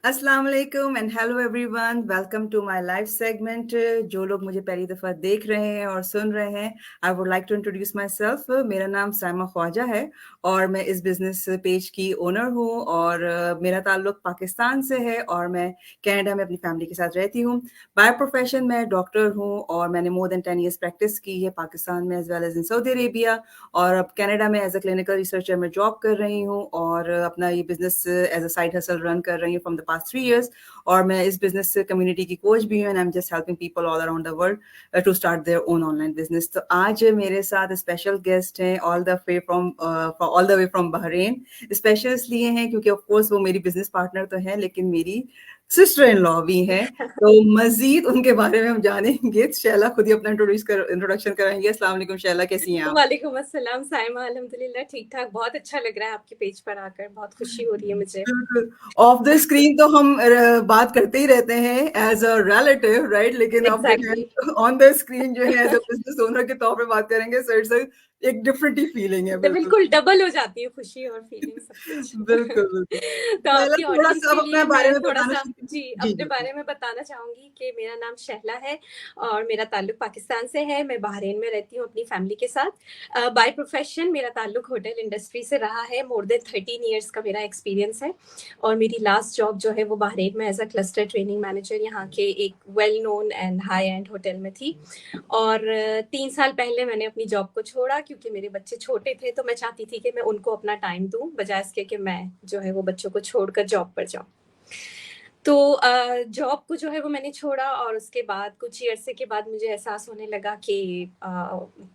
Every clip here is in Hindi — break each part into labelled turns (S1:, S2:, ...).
S1: अस्सलाम वालेकुम and hello everyone, welcome to my live segment. जो लोग मुझे पहली दफ़ा देख रहे हैं और सुन रहे हैं, I would like to introduce myself. मेरा नाम साइमा ख्वाजा है और मैं इस बिज़नेस पेज की ओनर हूँ और मेरा ताल्लुक पाकिस्तान से है और मैं कनाडा में अपनी फैमिली के साथ रहती हूँ। बाय प्रोफेशन मैं डॉक्टर हूँ और मैंने मोर देन 10 ईयर्स प्रैक्टिस की है पाकिस्तान में as well as in Saudi Arabia, और अब कनाडा में एज़ अ क्लिनिकल रिसर्चर मैं जॉब कर रही हूँ और अपना ये business as a side hustle run कर रही हूँ फ्रॉम द पास्ट 3 years। और मैं इस बिज़नेस कम्युनिटी की कोच भी हूँ and I am just helping people all around the world to start their own online business. तो आज मेरे साथ स्पेशल गेस्ट हैं all the way from Bahrain. Special इसलिए हैं क्योंकि ऑफ कोर्स वो मेरी बिज़नेस पार्टनर तो हैं, लेकिन मेरी सिस्टर इन लॉ भी हैं। तो मज़ीद उनके बारे में हम जानेंगे। शैला खुद ही अपना इंट्रोडक्शन कराएँगी। अस्सलाम वालेकुम शैला, कैसी हैं आप?
S2: वालेकुम अस्सलाम साइमा, अल्हम्दुलिल्लाह ठीक ठाक, बहुत अच्छा लग रहा है आपके पेज पर आकर, बहुत खुशी हो रही है मुझे।
S1: बिल्कुल। ऑफ द स्क्रीन तो हम बात करते ही रहते हैं एज़ अ रिलेटिव, राइट? लेकिन अब जो है
S2: एग्जैक्टली
S1: ऑन द स्क्रीन जो है एज़ अ बिज़नेस ओनर के तौर पे बात करेंगे, सो इट्स एक डिफरेंट ही फीलिंग है, बिल्कुल।
S2: बिल्कुल डबल हो जाती है खुशी और फीलिंग सब कुछ।
S1: बिल्कुल, बिल्कुल।
S2: तो
S1: पहले
S2: आपकी ऑडियंस
S1: थोड़ा-सा आप
S2: के
S1: अपने
S2: लिए
S1: बारे
S2: मैं
S1: में
S2: थोड़ा
S1: बताना
S2: सा
S1: शुरू
S2: जी
S1: जी,
S2: अपने
S1: जी,
S2: बारे में बताना चाहूंगी कि मेरा नाम शहला है और मेरा ताल्लुक पाकिस्तान से है। मैं बहरीन में रहती हूँ अपनी फैमिली के साथ। बाय प्रोफेशन मेरा ताल्लुक होटल इंडस्ट्री से रहा है। मोर देन 13 ईयर्स का मेरा एक्सपीरियंस है और मेरी लास्ट जॉब जो है वो बहरीन में as a cluster training manager यहाँ के एक well known and high end hotel में थी। और 3 साल पहले मैंने अपनी जॉब को छोड़ा क्योंकि मेरे बच्चे छोटे थे, तो मैं चाहती थी कि मैं उनको अपना टाइम दूं बजाय इसके कि मैं जो है वो बच्चों को छोड़कर जॉब पर जाऊं। तो जॉब को जो है वो मैंने छोड़ा और उसके बाद कुछ ही अरसे के बाद मुझे एहसास होने लगा कि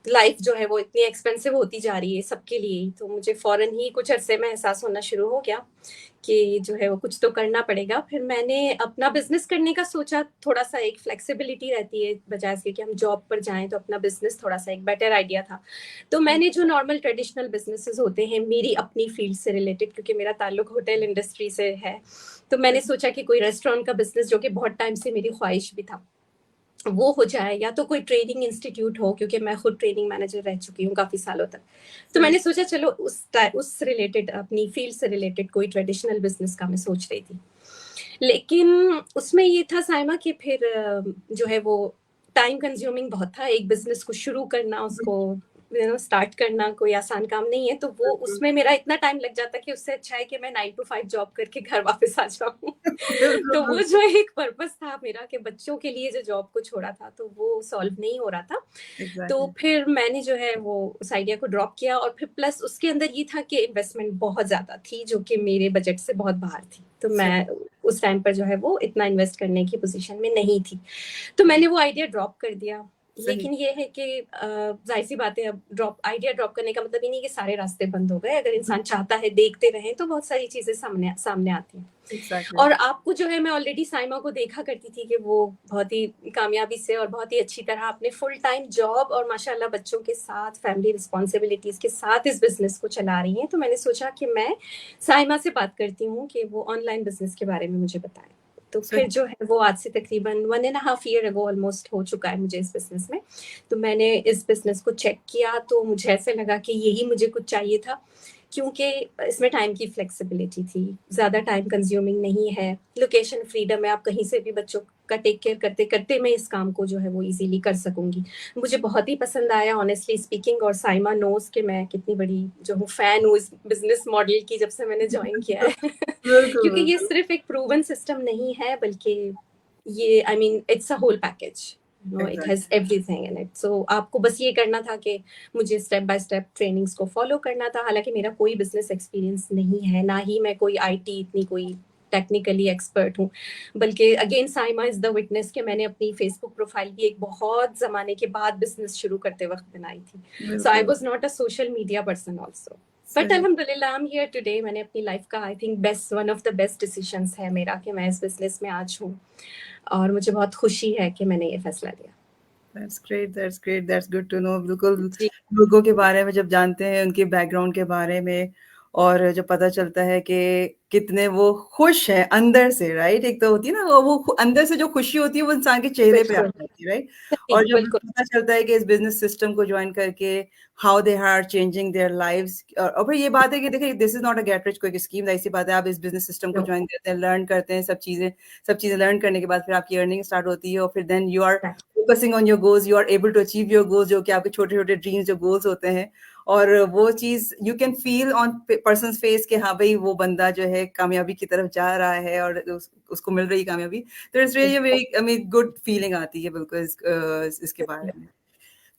S2: लाइफ जो है वो इतनी एक्सपेंसिव होती जा रही है सबके लिए ही। तो मुझे फौरन ही कुछ अरसे में एहसास होना शुरू हो गया कि जो है वो कुछ तो करना पड़ेगा। फिर मैंने अपना बिजनेस करने का सोचा। थोड़ा सा एक फ्लेक्सिबिलिटी रहती है बजाय इसके कि हम जॉब पर जाएं, तो अपना बिजनेस थोड़ा सा एक बेटर आइडिया था। तो मैंने जो नॉर्मल ट्रेडिशनल बिजनेसेस होते हैं मेरी अपनी फील्ड से रिलेटेड, क्योंकि मेरा ताल्लुक होटल इंडस्ट्री से है, तो मैंने सोचा कि कोई रेस्टोरेंट का बिजनेस, जो कि बहुत टाइम से मेरी ख्वाहिश भी था, वो हो जाए, या तो कोई ट्रेनिंग इंस्टीट्यूट हो, क्योंकि मैं खुद ट्रेनिंग मैनेजर रह चुकी हूँ काफी सालों तक। तो
S1: सही।
S2: मैंने सोचा चलो उस रिलेटेड, अपनी फील्ड से रिलेटेड कोई ट्रेडिशनल बिजनेस का मैं सोच रही थी। लेकिन उसमें ये था साइमा कि फिर जो है वो टाइम कंज्यूमिंग बहुत था। एक बिजनेस को शुरू करना, उसको स्टार्ट करना कोई आसान काम नहीं है। तो वो
S1: बिल्कुल,
S2: उसमें मेरा इतना टाइम लग जाता कि उससे अच्छा है कि मैं 9 to 5 जॉब करके घर वापस आ जाऊं।
S1: बिल्कुल,
S2: तो वो
S1: बिल्कुल,
S2: जो एक पर्पस था मेरा कि बच्चों के लिए जो जॉब को छोड़ा था, तो वो सॉल्व नहीं हो रहा था। तो
S1: एग्ज़ैक्टली।
S2: फिर मैंने जो है वो उस आइडिया को ड्रॉप किया और फिर प्लस उसके अंदर ये था कि इन्वेस्टमेंट बहुत ज्यादा थी जो कि मेरे बजट से बहुत बाहर थी। तो
S1: सही,
S2: मैं उस टाइम पर जो है वो इतना इन्वेस्ट करने की पोजीशन में नहीं थी। तो मैंने वो आइडिया ड्रॉप कर दिया।
S1: सही।
S2: लेकिन ये है कि जाहिर सी बात है, अब आइडिया ड्रॉप करने का मतलब ये नहीं कि सारे रास्ते बंद हो गए। अगर इंसान चाहता है, देखते रहे, तो बहुत सारी चीजें सामने सामने आती हैं।
S1: एग्ज़ैक्टली।
S2: और आपको जो है, मैं ऑलरेडी साइमा को देखा करती थी कि वो बहुत ही कामयाबी से और बहुत ही अच्छी तरह अपने फुल टाइम जॉब और माशाल्लाह बच्चों के साथ फैमिली रिस्पॉन्सिबिलिटीज के साथ इस बिजनेस को चला रही हैं। तो मैंने सोचा कि मैं साइमा से बात करती हूँ कि वो ऑनलाइन बिजनेस के बारे में मुझे बताएं। तो फिर
S1: सही।
S2: जो है वो आज से तकरीबन 1.5 ईयर अगो ऑलमोस्ट हो चुका है मुझे इस बिजनेस में। तो मैंने इस बिजनेस को चेक किया तो मुझे ऐसे लगा कि यही मुझे कुछ चाहिए था, क्योंकि इसमें टाइम की फ्लेक्सिबिलिटी थी, ज़्यादा टाइम कंज्यूमिंग नहीं है, लोकेशन फ्रीडम है, आप कहीं से भी बच्चों का टेक केयर करते करते मैं इस काम को जो है वो इजीली कर सकूंगी। मुझे बहुत ही पसंद आया ऑनेस्टली स्पीकिंग। और साइमा नोज कि मैं कितनी बड़ी जो हूँ फैन हूँ इस बिजनेस मॉडल की, जब से मैंने ज्वाइन किया है।
S1: बिल्कुल,
S2: क्योंकि ये
S1: बिल्कुल।
S2: सिर्फ एक प्रूवन सिस्टम नहीं है, बल्कि ये I mean it's a whole package. No, it has
S1: exactly.
S2: Everything in it. So आपको बस ये करना था कि मुझे स्टेप बाय स्टेप ट्रेनिंग्स को फॉलो करना था। हालांकि मेरा कोई बिजनेस एक्सपीरियंस नहीं है, ना ही मैं कोई आईटी इतनी कोई टेक्निकली एक्सपर्ट हूँ। बल्कि again Saima is the witness कि मैंने अपनी फेसबुक प्रोफाइल भी एक बहुत जमाने के बाद बिजनेस शुरू करते वक्त बनाई थी। सो आई
S1: बिल्कुल,
S2: was not a social media person also. But
S1: सही।
S2: अल्हम्दुलिल्लाह आई एम हियर टुडे। मैंने अपनी लाइफ का I think best, one of the best decisions है मेरा कि मैं इस बिजनेस में आज हूँ। और मुझे बहुत खुशी है कि मैंने ये फैसला लिया।
S1: That's great, that's great, that's good to know. बिल्कुल,
S2: जी।
S1: लोगों के बारे में जब जानते हैं, उनके बैकग्राउंड के बारे में और जब पता चलता है कि कितने वो खुश हैं अंदर से, राइट? एक तो होती है ना अंदर से जो खुशी होती है वो इंसान के चेहरे पे आ
S2: बिल्कुल,
S1: जाती है, राइट?
S2: सही,
S1: और जब
S2: बिल्कुल।
S1: पता चलता है कि इस बिजनेस सिस्टम को ज्वाइन करके how they are changing their lives, और फिर ये बात है कि देखिए this is not a get rich quick scheme, ऐसी बात है, आप इस बिजनेस सिस्टम को
S2: नो,
S1: ज्वाइन करते हैं, लर्न करते हैं सब चीजें लर्न करने के बाद फिर आपकी अर्निंग स्टार्ट होती है, और फिर then you are focusing on your goals, you are able to achieve your goals, जो कि आपके छोटे छोटे ड्रीम्स जो गोल्स होते हैं, और वो चीज you can feel on person face कि हाँ भाई वो बंदा जो है कामयाबी की तरफ जा रहा है और उसको मिल रही कामयाबी, तो it's really very I mean good feeling आती है बिल्कुल इसके बारे में।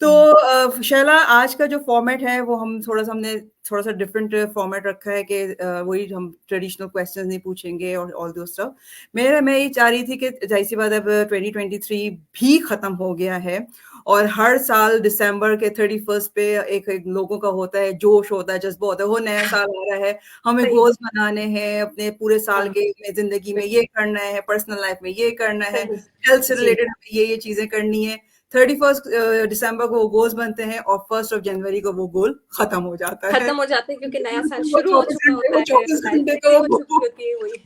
S1: तो शैला, आज का जो फॉर्मेट है वो हमने थोड़ा सा डिफरेंट फॉर्मेट रखा है कि वही हम ट्रेडिशनल क्वेश्चंस नहीं पूछेंगे और ऑल दो स्टफ। मैं ये चाह रही थी कि जाहिर सी बात अब 2023 भी खत्म हो गया है, और हर साल दिसंबर के 31 पे एक लोगों का होता है, जोश होता है, जज्बा होता है, वो नया साल आ रहा है, हमें
S2: सही,
S1: गोल्स बनाने हैं अपने पूरे साल
S2: हाँ,
S1: के में, जिंदगी में ये करना है, पर्सनल लाइफ में ये करना है,
S2: सही,
S1: हेल्थ से
S2: जी।
S1: रिलेटेड हमें ये चीजें करनी है। 31 दिसंबर को वो गोल्स बनते हैं और 1 जनवरी को वो गोल खत्म हो जाता है।
S2: खत्म हो जाते हैं क्योंकि नया साल
S1: वो
S2: शुरू हो
S1: 24
S2: चुका
S1: घंटे
S2: होता
S1: वो
S2: है,
S1: 24
S2: लाइफ
S1: घंटे
S2: बिजी
S1: का
S2: हो चुकी होती है, वही।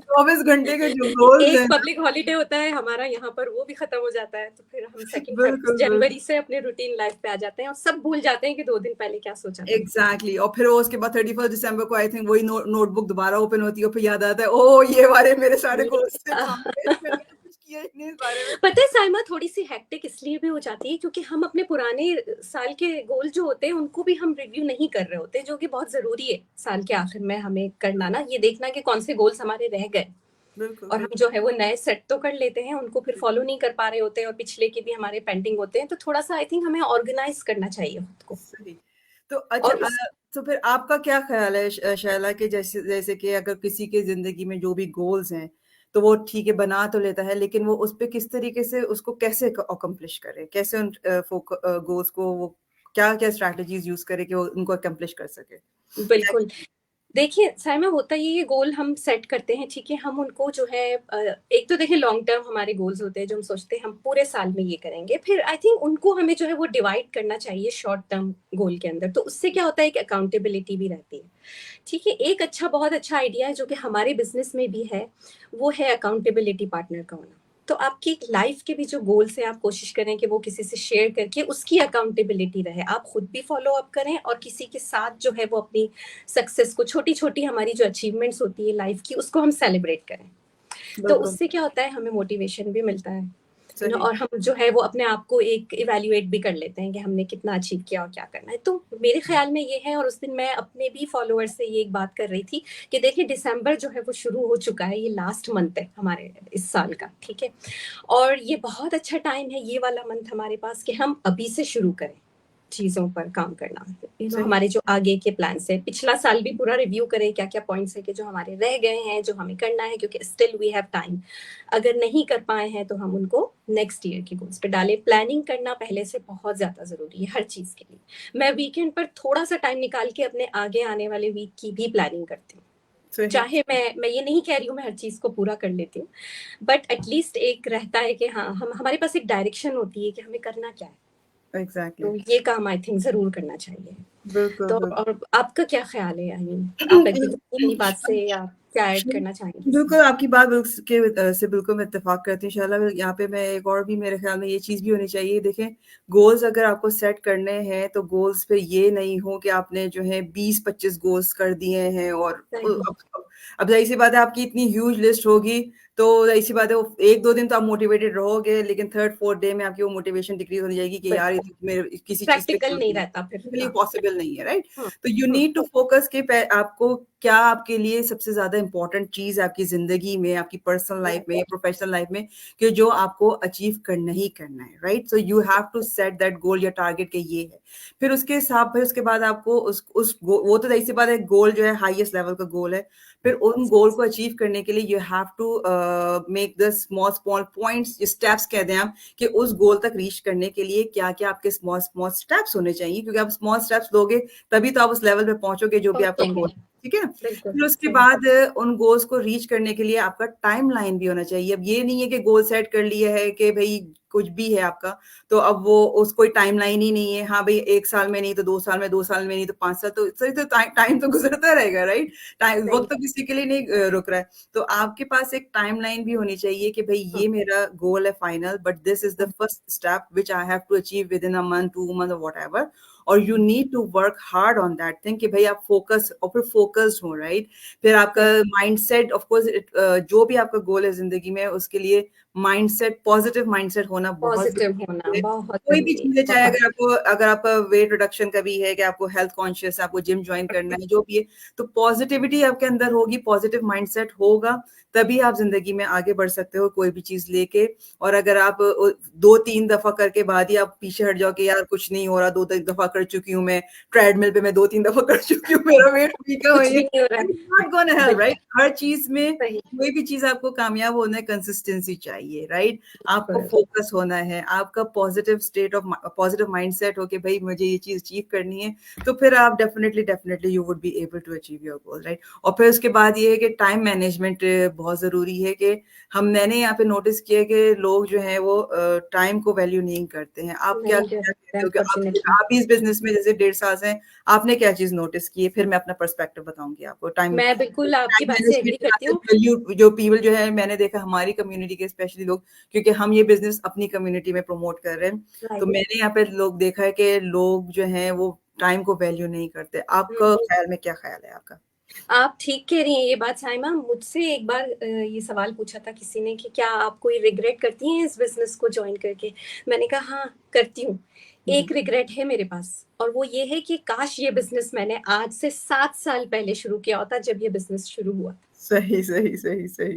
S1: 24 घंटे के जो गोल्स
S2: एक
S1: हैं ना,
S2: पब्लिक हॉलिडे होता है हमारा यहाँ पर, वो भी खत्म हो जाता है, तो फिर हम सेकंड
S1: बिल्कुल बिल्कुल
S2: जनवरी से अपने रूटीन लाइफ पे आ जाते हैं और सब भूल जाते हैं कि 2 दिन पहले क्या सोचा था।
S1: एग्जैक्टली। और फिर वो उसके बाद 31 दिसंबर को आई थिंक वही नोटबुक दोबारा ओपन होती है और फिर याद आता है ओ ये वाले मेरे सारे गोल्स थे कहाँ पे, मैंने तो कुछ किया ही नहीं इस बारे में।
S2: पता है साइमा, थोड़ी सी हेक्टिक इसलिए भी हो जाती है क्योंकि हम अपने पुराने साल के गोल जो होते हैं उनको भी हम रिव्यू नहीं कर रहे होते, जो कि बहुत जरूरी है साल के आखिर में हमें करना ना, ये देखना कि कौन से गोल्स हमारे रह गए,
S1: बिल्कुल
S2: और हम
S1: बिल्कुल
S2: जो है वो नए सेट तो कर लेते हैं, उनको फिर फॉलो नहीं कर पा रहे होते हैं, और पिछले के भी हमारे पेंडिंग होते हैं, तो थोड़ा सा आई थिंक हमें ऑर्गेनाइज करना चाहिए खुद को।
S1: सही। तो अच्छा
S2: और उस
S1: तो फिर आपका क्या ख्याल है शैला, कि जैसे जैसे कि अगर किसी की जिंदगी में जो भी गोल्स हैं तो वो ठीक है बना तो लेता है, लेकिन वो उस पे किस तरीके से उसको कैसे अकम्प्लिश करे, कैसे उन गोल्स को वो क्या क्या स्ट्रैटेजीज यूज करे कि वो उनको अकम्प्लिश कर सके, क्या?
S2: बिल्कुल, देखिए साइमा, होता ये गोल हम सेट करते हैं, ठीक है, हम उनको जो है एक तो देखिए लॉन्ग टर्म हमारे गोल्स होते हैं जो हम सोचते हैं हम पूरे साल में ये करेंगे, फिर आई थिंक उनको हमें जो है वो डिवाइड करना चाहिए शॉर्ट टर्म गोल के अंदर, तो उससे क्या होता है कि अकाउंटेबिलिटी भी रहती है। ठीक है, एक अच्छा, बहुत अच्छा आइडिया है जो कि हमारे बिजनेस में भी है, वो है अकाउंटेबिलिटी पार्टनर का होना। तो आपकी लाइफ के भी जो गोल्स हैं आप कोशिश करें कि वो किसी से शेयर करके उसकी अकाउंटेबिलिटी रहे, आप खुद भी फॉलो अप करें और किसी के साथ जो है वो अपनी सक्सेस को, छोटी छोटी हमारी जो अचीवमेंट्स होती है लाइफ की, उसको हम सेलिब्रेट करें। तो
S1: बिल्कुल
S2: उससे क्या होता है, हमें मोटिवेशन भी मिलता है,
S1: सही।
S2: और हम जो है वो अपने आप को एक इवेल्युएट भी कर लेते हैं कि हमने कितना अचीव किया और क्या करना है। तो मेरे ख्याल में ये है, और उस दिन मैं अपने भी फॉलोअर्स से ये एक बात कर रही थी कि देखिए दिसंबर जो है वो शुरू हो चुका है, ये लास्ट मंथ है हमारे इस साल का, ठीक है, और ये बहुत अच्छा टाइम है ये वाला मंथ हमारे पास कि हम अभी से शुरू करें चीजों पर काम करना,
S1: सही।
S2: हमारे जो आगे के प्लान्स है, पिछला साल भी पूरा रिव्यू करें क्या क्या पॉइंट्स है कि जो हमारे रह गए हैं, जो हमें करना है, क्योंकि स्टिल वी हैव टाइम। अगर नहीं कर पाए हैं तो हम उनको नेक्स्ट ईयर के गोल्स पे डालें। प्लानिंग करना पहले से बहुत ज्यादा जरूरी है हर चीज के लिए। मैं वीकेंड पर थोड़ा सा टाइम निकाल के अपने आगे आने वाले वीक की भी प्लानिंग करती हूँ,
S1: सही।
S2: चाहे मैं ये नहीं कह रही हूँ मैं हर चीज को पूरा कर लेती हूँ, बट एटलीस्ट एक रहता है कि हाँ, हम हमारे पास एक डायरेक्शन होती है कि हमें करना क्या है।
S1: एग्जैक्टली।
S2: तो ये काम आई थिंक जरूर करना चाहिए।
S1: बिल्कुल
S2: तो
S1: बिल्कुल।
S2: और आपका क्या ख्याल है, आई मीन आप एग्री करती हैं मेरी बात से या क्या ऐड करना चाहेंगे इसमें?
S1: बिल्कुल आपकी बात से बिल्कुल मैं इत्तेफाक करती हूँ इंशाल्लाह। यहाँ पे मैं एक और भी, मेरे ख्याल में ये चीज़ भी होनी चाहिए, देखें गोल्स अगर आपको सेट करने हैं तो गोल्स पे ये नहीं हो कि आपने जो है 20-25 गोल्स कर दिए हैं, और
S2: सही,
S1: अब जाहिर सी बात है आपकी इतनी ह्यूज लिस्ट होगी, तो जाहिर सी बात है वो 1-2 दिन तो आप मोटिवेटेड रहोगे, लेकिन थर्ड फोर्थ डे में आपकी वो मोटिवेशन डिक्रीज होने जाएगी कि यार ये
S2: बिल्कुल,
S1: तो मेरे किसी चीज़ पे
S2: प्रैक्टिकल
S1: काम
S2: नहीं
S1: नहीं
S2: रहता फिर,
S1: है,
S2: हाँ।
S1: पॉसिबल नहीं है, राइट?
S2: हम्म,
S1: तो you
S2: hmm,
S1: need to focus कि आपको क्या आपके लिए सबसे ज्यादा इंपॉर्टेंट चीज आपकी जिंदगी में, आपकी पर्सनल लाइफ में या प्रोफेशनल लाइफ में, कि जो आपको अचीव करना ही करना है, right? So you have to set that goal या टारगेट के ये है। फिर उसके हिसाब, फिर उसके बाद आपको वो तो जाहिर सी बात है गोल जो है हाईएस्ट लेवल का गोल है, फिर उन गोल को अचीव करने के लिए you have to make the small small points, steps कह दें आप, कि उस गोल तक रीच करने के लिए क्या क्या आपके स्मॉल स्मॉल स्टेप्स होने चाहिए, क्योंकि आप स्मॉल स्टेप्स लोगे तभी तो आप उस लेवल पे पहुंचोगे जो भी आपका
S2: पहुंचेंगे,
S1: गोल है। ठीक है?
S2: बिल्कुल,
S1: फिर उसके
S2: सही।
S1: बाद उन गोल्स को रीच करने के लिए आपका टाइमलाइन भी होना चाहिए। अब ये नहीं है कि गोल सेट कर लिया है कि भई कुछ भी है आपका, तो अब वो उस कोई टाइमलाइन ही नहीं है। हाँ, भई 1 साल में नहीं तो 2 साल में, 2 साल में नहीं तो 5 साल, तो सही तो टाइम तो गुज़रता रहेगा, राइट?
S2: सही।
S1: वक़्त तो किसी के लिए नहीं रुक रहा है। तो आपके पास एक टाइमलाइन भी होनी चाहिए कि भई
S2: हुँ,
S1: ये मेरा गोल है final, but this is the
S2: hmm,
S1: first step which I have to achieve within a month, 2 month or whatever, और you need to work hard on that thing कि भई आप फोकस और फिर फोकस्ड हो, राइट? फिर आपका
S2: राइट,
S1: माइंडसेट, ऑफ कोर्स जो भी आपका गोल है ज़िंदगी में, उसके लिए माइंडसेट, पॉजिटिव माइंडसेट होना बहुत
S2: पॉज़िटिव
S1: ज़रूरी
S2: होना
S1: है।
S2: बहुत
S1: कोई भी
S2: ज़रूरी है,
S1: चीज़ है, चाहे
S2: बहुत।
S1: अगर आपका वेट रिडक्शन का भी है, कि आपको हेल्थ कॉन्शियस है, आपको जिम जॉइन करना है, जो भी है, तो पॉजिटिविटी आपके अंदर होगी, पॉजिटिव माइंडसेट होगा, तभी आप ज़िंदगी में आगे बढ़ सकते हो कोई भी चीज़ लेके। और अगर आप 2-3 दफ़ा करके बाद ही आप पीछे हट जाओ कि यार कुछ नहीं हो रहा, 2-3 दफ़ा कर चुकी हूँ मैं, ट्रेडमिल पे मैं 2-3 दफ़ा कर चुकी हूँ, मेरा वेट टिका
S2: कुछ
S1: वही है,
S2: भी नहीं हो रहा
S1: दैट
S2: है।
S1: Is not gonna help, right? हर चीज़ में,
S2: सही,
S1: कोई भी चीज़ आपको कामयाब होना है, कंसिस्टेंसी चाहिए, राइट? आपको
S2: बिल्कुल।
S1: फोकस होना है, आपका positive state of positive mindset हो कि भई मुझे ये चीज़ अचीव करनी है, तो फिर आप definitely you would be able to achieve your goal, right? और फिर उसके बाद ये है कि टाइम मैनेजमेंट बहुत ज़रूरी है कि मैंने यहाँ पे नोटिस किया है कि लोग जो हैं वो टाइम को वैल्यू नहीं करते हैं। आप क्या
S2: नहीं
S1: क्या
S2: करते
S1: कहते हो कि
S2: अनफॉर्च्युनेटली।
S1: आप भी इस बिज़नेस में जैसे 1.5 साल से हैं, आपने क्या चीज़ नोटिस की है? फिर मैं अपना पर्सपेक्टिव बताऊँगी आपको। टाइम
S2: मैं बिल्कुल आपकी
S1: टाइम
S2: बात से
S1: मैनेजमेंट
S2: एग्री
S1: यहाँ
S2: करती
S1: से
S2: हूँ।
S1: वैल्यू जो पीपल जो है, मैंने देखा हमारी कम्युनिटी के स्पेशली लोग, क्योंकि हम ये बिज़नेस अपनी कम्युनिटी में प्रमोट कर रहे हैं, तो
S2: राइट।
S1: मैंने यहाँ पे लोग देखा है कि लोग जो हैं वो टाइम को वैल्यू नहीं करते। आपका
S2: हुँ,
S1: ख़्याल में क्या ख़्याल है आपका?
S2: आप ठीक कह रही हैं ये बात साइमा। मुझसे एक बार ये सवाल पूछा था किसी ने कि क्या आप कोई रिग्रेट करती हैं इस बिज़नेस को जॉइन करके? मैंने कहा हाँ, करती हूँ।
S1: हुँ,
S2: एक रिग्रेट है मेरे पास और वो ये है कि काश ये बिज़नेस मैंने आज से 7 साल पहले शुरू किया होता जब ये बिज़नेस शुरू हुआ।
S1: सही,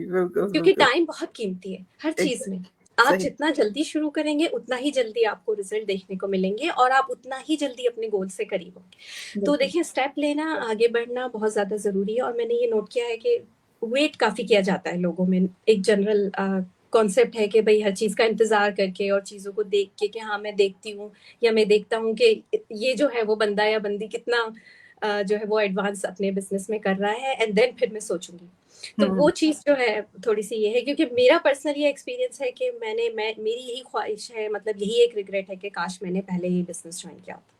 S1: बिल्कुल,
S2: क्योंकि
S1: बिल्कुल।
S2: टाइम बहुत कीमती है, हर चीज़ में।
S1: एग्ज़ैक्टली,
S2: आप
S1: सही,
S2: जितना जल्दी शुरू करेंगे, उतना ही जल्दी आपको रिज़ल्ट देखने को मिलेंगे और आप उतना ही जल्दी अपने गोल से करीब होंगे। तो
S1: बिल्कुल।
S2: देखिए स्टेप लेना, आगे बढ़ना बहुत ज़्यादा ज़रूरी है और मैंने ये नोट किया है कि वेट काफ़ी किया जाता है लोगों में। एक जनरल कॉन्सेप्ट है कि भई हर चीज़ का इंतज़ार करके और चीज़ों को देख के कि हाँ, मैं देखती हूँ या मैं देखता हूँ कि ये जो है वो बंदा या बंदी कितना जो है वो एडवांस अपने बिज़नेस में कर रहा है एंड देन फिर मैं सोचूँगी। तो वो
S1: हुँ,
S2: चीज़ जो है थोड़ी-सी ये है क्योंकि मेरा पर्सनल ये एक्सपीरियंस है कि मैं मेरी यही ख्वाहिश है, मतलब यही एक रिग्रेट है कि काश मैंने पहले ही बिज़नेस जॉइन किया होता।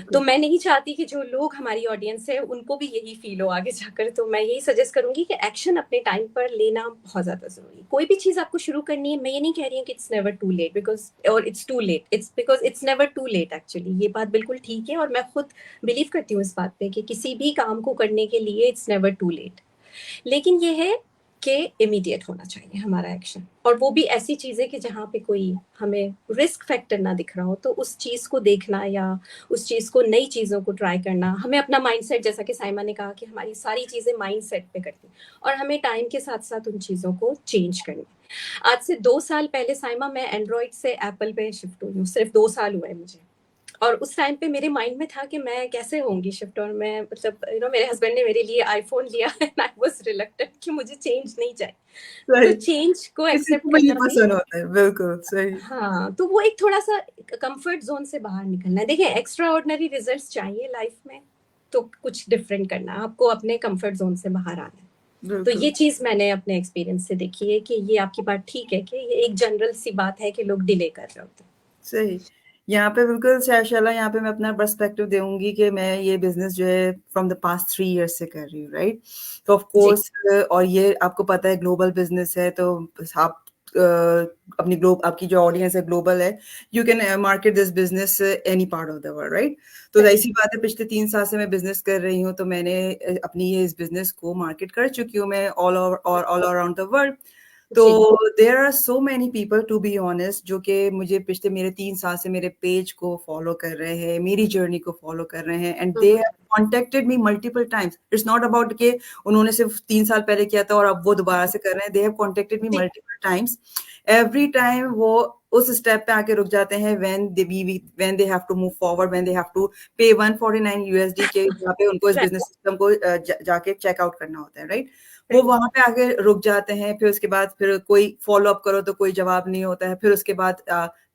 S2: तो
S1: बिल्कुल।
S2: मैं नहीं चाहती कि जो लोग हमारी ऑडियंस है उनको भी यही फ़ील हो आगे जाकर, तो मैं यही सजेस्ट करूँगी कि एक्शन अपने टाइम पर लेना बहुत ज़्यादा ज़रूरी है। कोई भी चीज़ आपको शुरू करनी है, मैं ये नहीं कह रही हूँ कि it's never too late because और it's too late, it's because it's never too late actually. ये बात बिल्कुल ठीक है और मैं खुद बिलीव करती हूँ इस बात पे कि किसी भी काम को करने के लिए इट्स नेवर टू लेट। लेकिन ये है कि इमीडिएट होना चाहिए हमारा एक्शन और वो भी ऐसी चीज़ें कि जहाँ पे कोई हमें रिस्क फैक्टर ना दिख रहा हो, तो उस चीज़ को देखना या उस चीज़ को, नई चीज़ों को ट्राई करना, हमें अपना माइंडसेट, जैसा कि साइमा ने कहा कि हमारी सारी चीज़ें माइंडसेट पे करती हैं और हमें टाइम के साथ-साथ उन चीज़ों को चेंज करना है। आज से 2 साल पहले साइमा मैं एंड्रॉइड से एप्पल पे शिफ्ट हुई हूँ, सिर्फ 2 साल हुए हैं मुझे। और उस टाइम पे मेरे माइंड में था कि मैं कैसे होंगी शिफ्ट और मैं मतलब मेरे हस्बैंड ने मेरे लिए आईफ़ोन लिया एंड आई वाज़ रिलक्टेंट कि मुझे चेंज नहीं चाहिए। तो
S1: सही,
S2: चेंज को
S1: किसी
S2: एक्सेप्ट
S1: को भी नहीं
S2: करना भी
S1: पसंद होता है, बिल्कुल, सही।
S2: हाँ, तो वो एक थोड़ा-सा कम्फर्ट ज़ोन से बाहर निकलना है। देखिए एक्स्ट्रा ऑर्डिनरी रिज़ल्ट्स चाहिए लाइफ़ में, तो कुछ डिफरेंट करना है, आपको अपने कम्फर्ट ज़ोन से बाहर आना है। तो
S1: बिल्कुल,
S2: ये चीज़ मैंने अपने एक्सपीरियंस से देखी है कि ये आपकी बात ठीक है कि ये एक जनरल सी बात है कि लोग डिले कर रहे होते हैं।
S1: सही। यहाँ पे बिल्कुल शायला, यहाँ पे मैं अपना पर्सपेक्टिव दूँगी कि मैं ये बिज़नेस जो है फ्रॉम द पास्ट 3 इयर्स से कर रही हूँ, राइट? तो ऑफ
S2: जी,
S1: कोर्स और ये आपको पता है ग्लोबल बिज़नेस है, तो आप अ, अपनी आपकी जो ऑडियंस है ग्लोबल है, you can market this business any part of the world, right? तो
S2: सही,
S1: ज़ाहिर-सी बात है, पिछले 3 साल से मैं बिज़नेस कर रही हूँ, तो मैंने अपनी ये इस बिज़नेस को मार्केट कर चुकी हूँ मैं ऑल अराउंड द वर्ल्ड। तो
S2: जी,
S1: there are so many people to be honest, जो कि मुझे पिछले मेरे 3 साल से मेरे पेज को फॉलो कर रहे हैं, मेरी जर्नी को फॉलो कर रहे हैं, and
S2: hmm,
S1: they
S2: hmm,
S1: have contacted me multiple times. It's not about कि उन्होंने सिर्फ 3 साल पहले किया था और अब वो दोबारा से कर रहे हैं। दे हैव कॉन्टैक्टेड मी
S2: जी,
S1: मल्टीपल टाइम्स। एवरी टाइम वो उस स्टेप पे आके रुक जाते हैं when they have to move forward, when they have to pay 149 USD के, जहाँ पे उनको इस
S2: राइट,
S1: बिज़नेस सिस्टम को जाके चेक आउट करना होता है, राइट? वो
S2: राइट,
S1: वहाँ पे आके रुक जाते हैं, फिर उसके बाद फिर कोई फ़ॉलो अप करो तो कोई जवाब नहीं होता है, फिर उसके बाद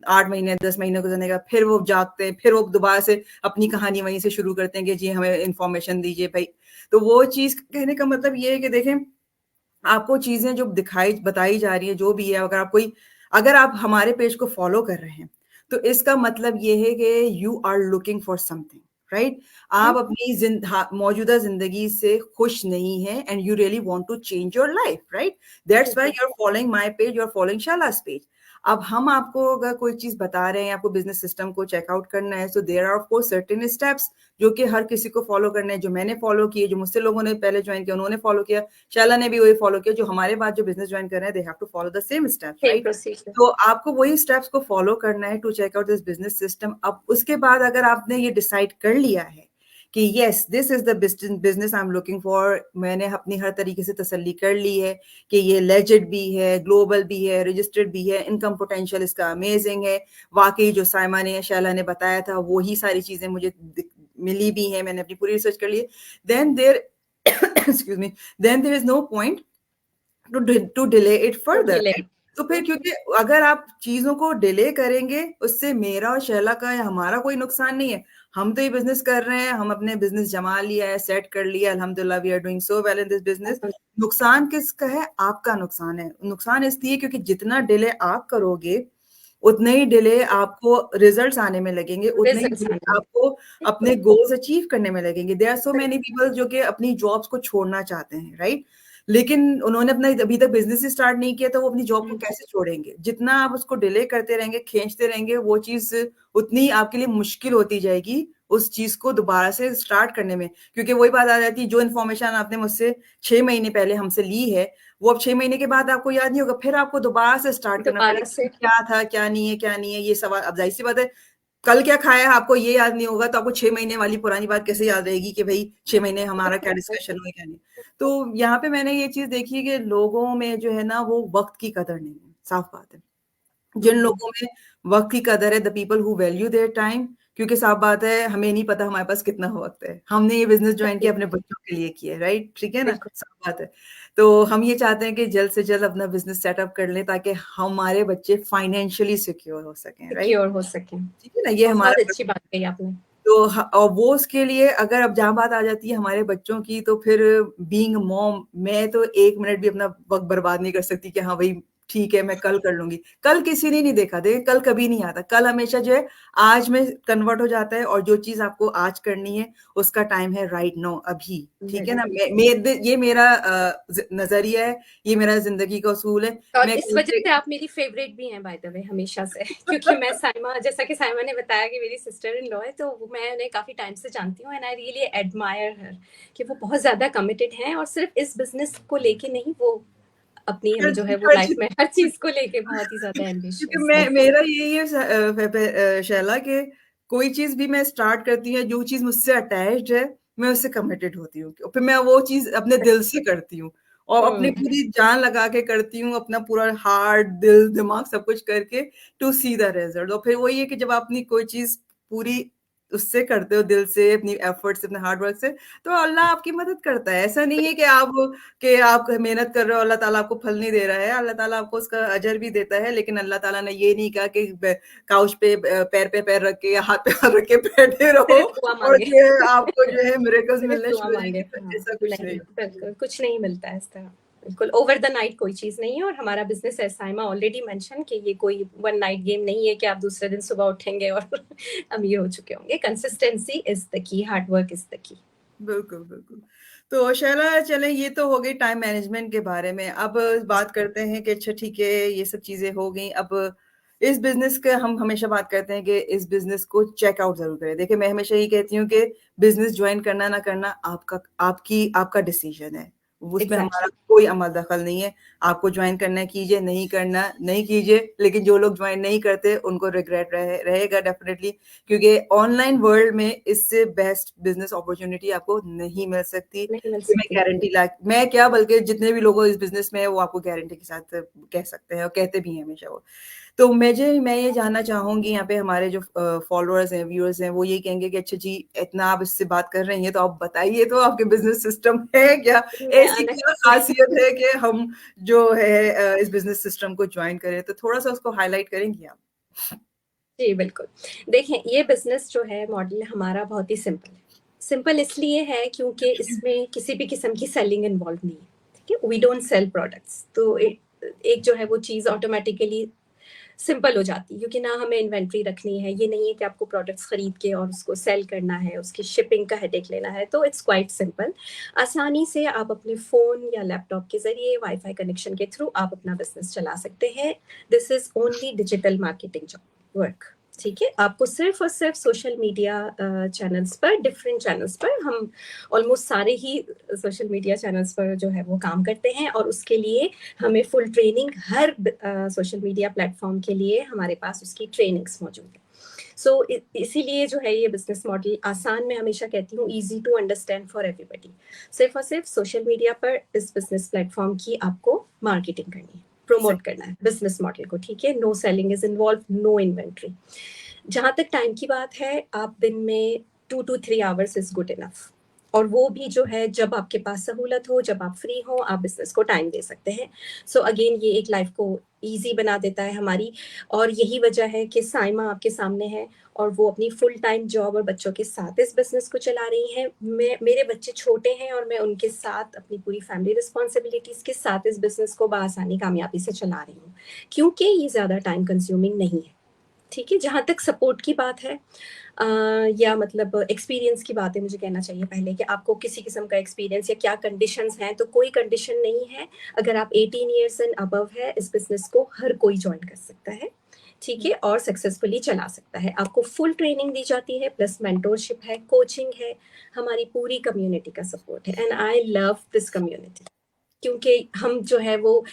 S1: 8 महीने 10 महीने गुजरने का फिर वो जागते हैं, फिर वो दोबारा से अपनी कहानी वहीं से शुरू करते हैं कि जी हमें इन्फॉर्मेशन दीजिए भाई। तो वो चीज़ कहने का मतलब ये है कि देखें, आपको चीज़ें जो दिखाई बताई जा रही है, जो भी है, अगर आप हमारे पेज को फॉलो कर रहे हैं, तो इसका मतलब ये है कि you are looking for something, right? आप अपनी मौजूदा ज़िंदगी से खुश नहीं हैं and you really want to change your life, right? That's why you are following my page, you are following Shaila's page. अब हम आपको अगर कोई चीज़ बता रहे हैं, आपको बिज़नेस सिस्टम को चेकआउट करना है, so there are of course certain steps जो कि हर किसी को फॉलो करने हैं, जो मैंने फॉलो किए, जो मुझसे लोगों ने पहले जॉइन किया, उन्होंने फॉलो किया, शैला ने भी वही फॉलो किया, जो हमारे बाद जो बिजनेस ज्वाइन कर रहे हैं, they have to follow the same steps,
S2: same
S1: right?
S2: Procedure.
S1: तो आपको वही स्टेप्स को फॉलो करना है to check out this business system. अब उसके बाद अगर आपने ये डिसाइड कर लिया है कि yes this is the business I am looking for, मैंने अपनी हर तरीके से तसल्ली कर ली है कि ये लेजिड भी है, ग्लोबल भी है, रजिस्टर्ड भी है, इनकम पोटेंशियल इसका अमेजिंग है, वाकई जो साइमा ने, शैला ने बताया था वही सारी चीजें मुझे मिली भी हैं, मैंने अपनी पूरी रिसर्च कर ली है, then there excuse me, then there is no point to delay it further, right? तो फिर क्योंकि अगर आप चीजों को डिले करेंगे, उससे मेरा और शैला का या हमारा कोई नुकसान नहीं है। हम तो ये बिजनेस कर रहे हैं, हम अपने बिजनेस जमा लिया है, सेट कर लिया, अल्हम्दुलिल्लाह we are doing so well in this business. नुकसान किसका है? आपका नुकसान है। नुकसान इसलिए क्योंकि जितना डिले आप करोगे, उतने ही डिले आपको रिजल्ट्स आने में लगेंगे, उतने ही डिले आपको अपने गोल्स अचीव करने में लगेंगे। There are so many people जो कि अपनी जॉब्स को छोड़ना चाहते हैं, राइट? लेकिन उन्होंने अपना अभी तक बिजनेस ही स्टार्ट नहीं किया, तो वो अपनी जॉब को कैसे छोड़ेंगे? जितना आप उसको डिले करते रहेंगे, खींचते रहेंगे, वो चीज़ उतनी आपके लिए मुश्किल होती जाएगी उस चीज़ को दोबारा से स्टार्ट करने में। क्योंकि वही बात आ जाती है, जो इन्फॉर्मेशन आपने मुझसे 6 महीने पहले हमसे ली है, वो अब 6 महीने के बाद आपको याद नहीं होगा, फिर आपको दोबारा से स्टार्ट करना
S2: दोबारा
S1: पड़ेगा,
S2: से
S1: क्या था, क्या नहीं है, क्या नहीं है, ये सवाल। अब ज़ाहिर-सी बात है, कल क्या खाया है आपको ये याद नहीं होगा, तो आपको 6 महीने वाली पुरानी बात कैसे याद रहेगी कि भई 6 महीने हमारा क्या डिस्कशन हुआ, क्या नहीं। तो यहाँ पे मैंने ये चीज़ देखी कि लोगों में जो है ना, वो वक़्त की कदर नहीं है, साफ बात है। जिन लोगों में वक़्त की कदर है, the people who value their time, क्योंकि साफ बात है, हमें नहीं पता हमारे पास कितना वक़्त है। हमने ये बिज़नेस जॉइन किया अपने बच्चों के लिए किया है, राइट? ठीक है ना?
S2: बिल्कुल
S1: साफ बात है। तो हम ये चाहते हैं कि जल्द से जल्द अपना बिज़नेस सेटअप कर लें ताकि हमारे बच्चे फाइनेंशियली सिक्योर हो सकें, राइट?
S2: सिक्योर हो सके।
S1: ठीक है ना? ये
S2: बहुत
S1: हमारा,
S2: अच्छी बात कही आपने।
S1: तो और वो उसके लिए अगर अब जहाँ बात आ जाती है हमारे बच्चों की, तो फिर बीइंग मॉम, मैं तो 1 मिनट भी अपना वक़्त बर्बाद नहीं कर सकती कि हाँ भाई ठीक है, मैं कल कर लूँगी। कल किसी ने नहीं देखा, देखिए कल कभी नहीं आता। कल हमेशा जो है आज में कन्वर्ट हो जाता है, और जो चीज़ आपको आज करनी है, उसका टाइम है राइट नाउ, अभी। ठीक है ना? ये मेरा नज़रिया है, ये मेरा ज़िंदगी का उसूल है।
S2: और
S1: मैं
S2: इस
S1: कल
S2: वजह
S1: से
S2: से आप मेरी फेवरेट भी हैं बाय द वे हमेशा से क्योंकि मैं साइमा, जैसा कि साइमा ने बताया कि मेरी सिस्टर इन लॉ है, तो मैं उन्हें काफ़ी टाइम से जानती हूँ एंड आई रियली एडमायर हर कि वो बहुत ज़्यादा कमिटेड हैं और सिर्फ इस बिज़नेस को लेके नहीं, वो अपनी
S1: हर
S2: जो है वो
S1: हर
S2: लाइफ
S1: चीज़
S2: में हर चीज़ को लेके बहुत ही ज़्यादा
S1: क्योंकि
S2: एम्बिशियस
S1: मैं
S2: हैं।
S1: मेरा यही है शैला, कि कोई चीज़ भी मैं स्टार्ट करती हूँ, जो चीज़ मुझसे अटैच्ड है, मैं उससे कमिटेड होती हूँ। फिर मैं वो चीज़ अपने दिल से करती हूँ और अपनी
S2: हुँ,
S1: पूरी जान लगा के करती हूँ, अपना पूरा हार्ट, दिल, दिमाग सब कुछ करके टू सी द रिज़ल्ट। और फिर वही है कि जब आप अपनी कोई चीज़ पूरी उससे करते हो, दिल से, अपनी एफर्ट से, अपने हार्ड वर्क से, तो अल्लाह आपकी मदद करता है। ऐसा नहीं है कि आप मेहनत कर रहे हो, अल्लाह ताला आपको फल नहीं दे रहा है, अल्लाह ताला आपको उसका अजर भी देता है, लेकिन अल्लाह ताला ने ये नहीं कहा कि काउच पे पैर पे पैर रख के या हाथ पे हाथ रख के बैठे रहो
S2: सिर्फ दुआ
S1: और
S2: माँगे
S1: ये आपको जो है मिरेकल्स
S2: सिर्फ
S1: मिलने
S2: दुआ
S1: शुरू हो
S2: माँगे,
S1: जाएंगे,
S2: हाँ,
S1: तो ऐसा कुछ
S2: नहीं,
S1: नहीं।
S2: बिल्कुल, कुछ नहीं मिलता है इस तरह। बिल्कुल, ओवर द नाइट कोई चीज़ नहीं है और हमारा बिज़नेस है, साइमा ऑलरेडी मेंशन कि ये कोई वन नाइट गेम नहीं है कि आप दूसरे दिन सुबह उठेंगे और अमीर हो चुके होंगे। Consistency is the key, hard work is the key.
S1: बिल्कुल, बिल्कुल। तो शैला, चलें, ये तो हो गई टाइम मैनेजमेंट के बारे में। अब बात करते हैं कि अच्छा ठीक है, ये सब चीज़ें हो गई। अब इस बिज़नेस का हम हमेशा बात करते हैं कि इस बिज़नेस को चेक आउट ज़रूर करें। देखिए, मैं हमेशा यही कहती हूँ कि बिज़नेस जॉइन करना ना करना आपका डिसीज़न है। उसमें हमारा
S2: एग्ज़ैक्टली,
S1: कोई अमल दखल नहीं है। आपको जॉइन करना है कीजिए, नहीं करना नहीं कीजिए। लेकिन जो लोग जॉइन नहीं करते उनको रिग्रेट रहेगा डेफ़िनिटली, क्योंकि ऑनलाइन वर्ल्ड में इससे बेस्ट बिज़नेस अपॉर्च्युनिटी आपको नहीं मिल सकती।
S2: नहीं मिल
S1: ये मैं
S2: सकती।
S1: गारंटी ला मैं क्या, बल्कि जितने भी लोग इस बिज़नेस में हैं, वो आपको गारंटी के साथ कह सकते हैं और कहते भी हैं हमेशा वो। तो मैं ये जानना चाहूँगी, यहाँ पे हमारे जो फॉलोअर्स हैं, व्यूअर्स हैं, वो ये कहेंगे कि अच्छा जी, इतना आप इससे बात कर रही हैं, तो आप बताइए तो आपके बिज़नेस सिस्टम है क्या? ऐसी
S2: नहीं,
S1: क्या ख़ासियत है कि हम जो है इस बिज़नेस सिस्टम को जॉइन करें? तो थोड़ा-सा उसको हाइलाइट करेंगी आप?
S2: जी, बिल्कुल। देखें, ये बिज़नेस जो है मॉडल हमारा बहुत ही सिंपल है। सिंपल इसलिए है क्योंकि इसमें किसी भी किस्म की सेलिंग इन्वॉल्व नहीं है, ठीक है? We don't sell products. तो एक जो है वो चीज़ ऑटोमैटिकली सिंपल हो जाती है, क्योंकि ना हमें इन्वेंट्री रखनी है। ये नहीं है कि आपको प्रोडक्ट्स खरीद के और उसको सेल करना है, उसकी शिपिंग का हेडेक लेना है। तो इट्स क्वाइट सिंपल। आसानी से आप अपने फ़ोन या लैपटॉप के ज़रिए वाई-फाई कनेक्शन के थ्रू आप अपना बिज़नेस चला सकते हैं। This is only digital marketing job work, ठीक है? आपको सिर्फ़ और सिर्फ़ सोशल मीडिया चैनल्स पर, डिफरेंट चैनल्स पर, हम ऑलमोस्ट सारे ही सोशल मीडिया चैनल्स पर जो है वो काम करते हैं, और उसके लिए हमें फुल ट्रेनिंग हर सोशल मीडिया प्लेटफॉर्म के लिए हमारे पास उसकी ट्रेनिंग्स मौजूद है। सो इसीलिए जो है ये बिजनेस मॉडल आसान, मैं हमेशा कहती हूँ easy to understand for everybody. सिर्फ और सिर्फ सोशल मीडिया पर इस बिजनेस प्लेटफॉर्म की आपको मार्केटिंग करनी है, प्रमोट करना है बिजनेस मॉडल को, ठीक है? No selling is involve, no inventory. जहां तक टाइम की बात है, आप दिन में 2 to 3 hours is good enough, और वो भी जो है जब आपके पास सहूलत हो, जब आप फ्री हो, आप बिजनेस को टाइम दे सकते हैं। सो अगेन ये एक लाइफ को ईजी बना देता है हमारी, और यही वजह है कि साइमा आपके सामने है और वो अपनी फुल टाइम जॉब और बच्चों के साथ इस बिजनेस को चला रही हैं। मेरे बच्चे छोटे हैं और मैं उनके साथ अपनी पूरी फैमिली रिस्पॉन्सिबिलिटीज के साथ इस बिजनेस को बआसानी कामयाबी से चला रही हूँ, क्योंकि ये ज़्यादा टाइम कंज्यूमिंग नहीं है, ठीक है? जहाँ तक सपोर्ट की बात है, या मतलब एक्सपीरियंस की बात है, मुझे कहना चाहिए पहले कि आपको किसी किस्म का एक्सपीरियंस या क्या कंडीशंस हैं, तो कोई कंडीशन नहीं है। अगर आप 18 ईयर्स एंड अबव है, इस बिजनेस को हर कोई ज्वाइन कर सकता है, ठीक है? और सक्सेसफुली चला सकता है। आपको फुल ट्रेनिंग दी जाती है, प्लस मेंटोरशिप है, कोचिंग है, हमारी पूरी कम्युनिटी का सपोर्ट है, and I love this community, क्योंकि हम जो है वो,